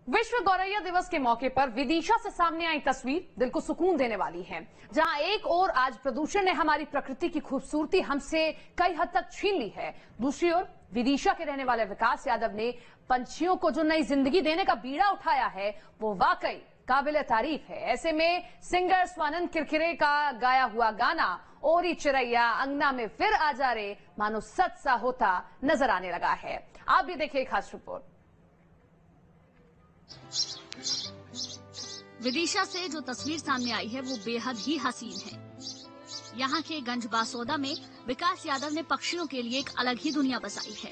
विश्व गौरैया दिवस के मौके पर विदिशा से सामने आई तस्वीर दिल को सुकून देने वाली है। जहां एक ओर आज प्रदूषण ने हमारी प्रकृति की खूबसूरती हमसे कई हद तक छीन ली है, दूसरी ओर विदिशा के रहने वाले विकास यादव ने पंछियों को जो नई जिंदगी देने का बीड़ा उठाया है वो वाकई काबिले तारीफ है। ऐसे में सिंगर स्वानंद किरकिरे का गाया हुआ गाना ओरी चिरैया अंगना में फिर आ जा रे मानो सच सा होता नजर आने लगा है। आप भी देखिए खास रिपोर्ट। विदिशा से जो तस्वीर सामने आई है वो बेहद ही हसीन है। यहाँ के गंज बासोदा में विकास यादव ने पक्षियों के लिए एक अलग ही दुनिया बसाई है।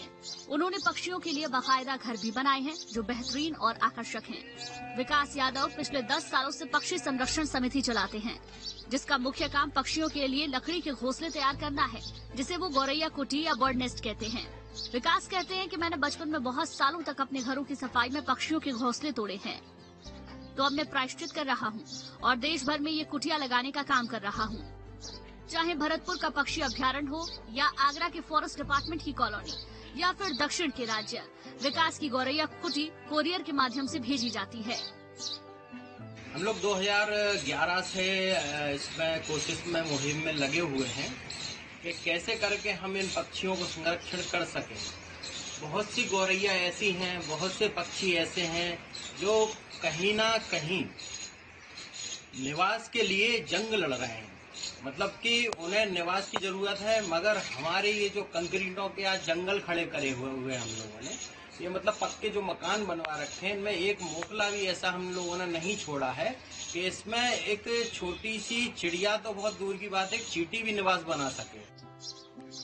उन्होंने पक्षियों के लिए बाकायदा घर भी बनाए हैं जो बेहतरीन और आकर्षक हैं। विकास यादव पिछले 10 सालों से पक्षी संरक्षण समिति चलाते हैं, जिसका मुख्य काम पक्षियों के लिए लकड़ी के घोंसले तैयार करना है, जिसे वो गौरैया कुटी या बर्ड नेस्ट कहते हैं। विकास कहते हैं कि मैंने बचपन में बहुत सालों तक अपने घरों की सफाई में पक्षियों के घोंसले तोड़े हैं, तो अब मैं प्रायश्चित कर रहा हूँ और देश भर में ये कुटिया लगाने का काम कर रहा हूँ। चाहे भरतपुर का पक्षी अभ्यारण्य हो या आगरा के फॉरेस्ट डिपार्टमेंट की कॉलोनी या फिर दक्षिण के राज्य, विकास की गौरैया कुटी कोरियर के माध्यम से भेजी जाती है। हम लोग 2011 से इसमें कोशिश में मुहिम में लगे हुए हैं कि कैसे करके हम इन पक्षियों को संरक्षण कर सकें। बहुत सी गौरैया ऐसी हैं, बहुत से पक्षी ऐसे हैं जो कहीं ना कहीं निवास के लिए जंग लड़ रहे हैं। मतलब कि उन्हें निवास की जरूरत है, मगर हमारे ये जो कंक्रीटों के आज जंगल खड़े करे हुए हम लोगों ने, ये मतलब पक्के जो मकान बनवा रखे हैं, इनमें एक मोकला भी ऐसा हम लोगों ने नहीं छोड़ा है कि इसमें एक छोटी सी चिड़िया तो बहुत दूर की बात है, एक चींटी भी निवास बना सके।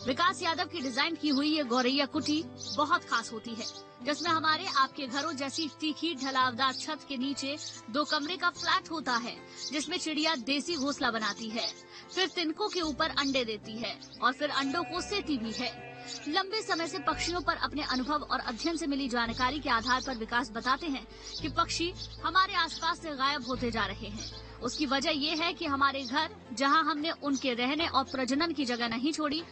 विकास यादव की डिजाइन की हुई ये गौरैया कुटी बहुत खास होती है, जिसमें हमारे आपके घरों जैसी तीखी ढलावदार छत के नीचे 2 कमरे का फ्लैट होता है, जिसमें चिड़िया देसी घोंसला बनाती है, फिर तिनकों के ऊपर अंडे देती है और फिर अंडों को सेती भी है। लंबे समय से पक्षियों पर अपने अनुभव और अध्ययन से मिली जानकारी के आधार पर विकास बताते हैं कि पक्षी हमारे आसपास से गायब होते जा रहे हैं। उसकी वजह ये है कि हमारे घर, जहाँ हमने उनके रहने और प्रजनन की जगह नहीं छोड़ी,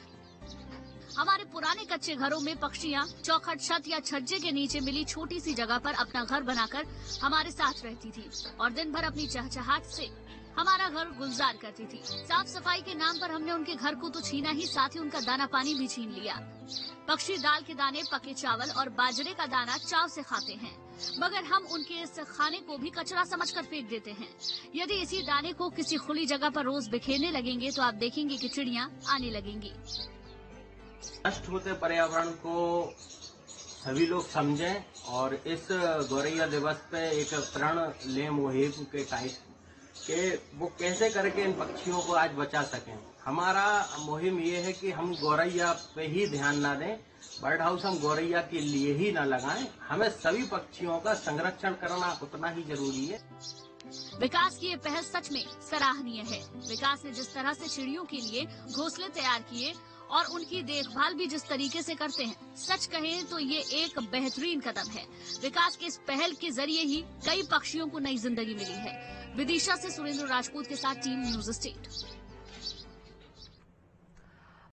हमारे पुराने कच्चे घरों में पक्षियाँ चौखट छत या छज्जे के नीचे मिली छोटी सी जगह पर अपना घर बनाकर हमारे साथ रहती थी और दिन भर अपनी चहचहाट से हमारा घर गुलजार करती थी। साफ सफाई के नाम पर हमने उनके घर को तो छीना ही, साथ ही उनका दाना पानी भी छीन लिया। पक्षी दाल के दाने, पके चावल और बाजरे का दाना चाव से खाते हैं, मगर हम उनके इस खाने को भी कचरा समझकर फेंक देते हैं। यदि इसी दाने को किसी खुली जगह पर रोज बिखेरने लगेंगे तो आप देखेंगे कि चिड़िया आने लगेंगी। नष्ट होते पर्यावरण को सभी लोग समझें और इस गौरैया दिवस पे एक प्रण लें मुहिम के टाइप के वो कैसे करके इन पक्षियों को आज बचा सकें। हमारा मुहिम ये है कि हम गौरैया पे ही ध्यान ना दें, बर्ड हाउस हम गौरैया के लिए ही ना लगाएं, हमें सभी पक्षियों का संरक्षण करना उतना ही जरूरी है। विकास की ये पहल सच में सराहनीय है। विकास ने जिस तरह से चिड़ियों के लिए घोंसले तैयार किए और उनकी देखभाल भी जिस तरीके से करते हैं, सच कहें तो ये एक बेहतरीन कदम है। विकास के इस पहल के जरिए ही कई पक्षियों को नई जिंदगी मिली है। विदिशा से सुरेंद्र राजपूत के साथ टीम न्यूज स्टेट।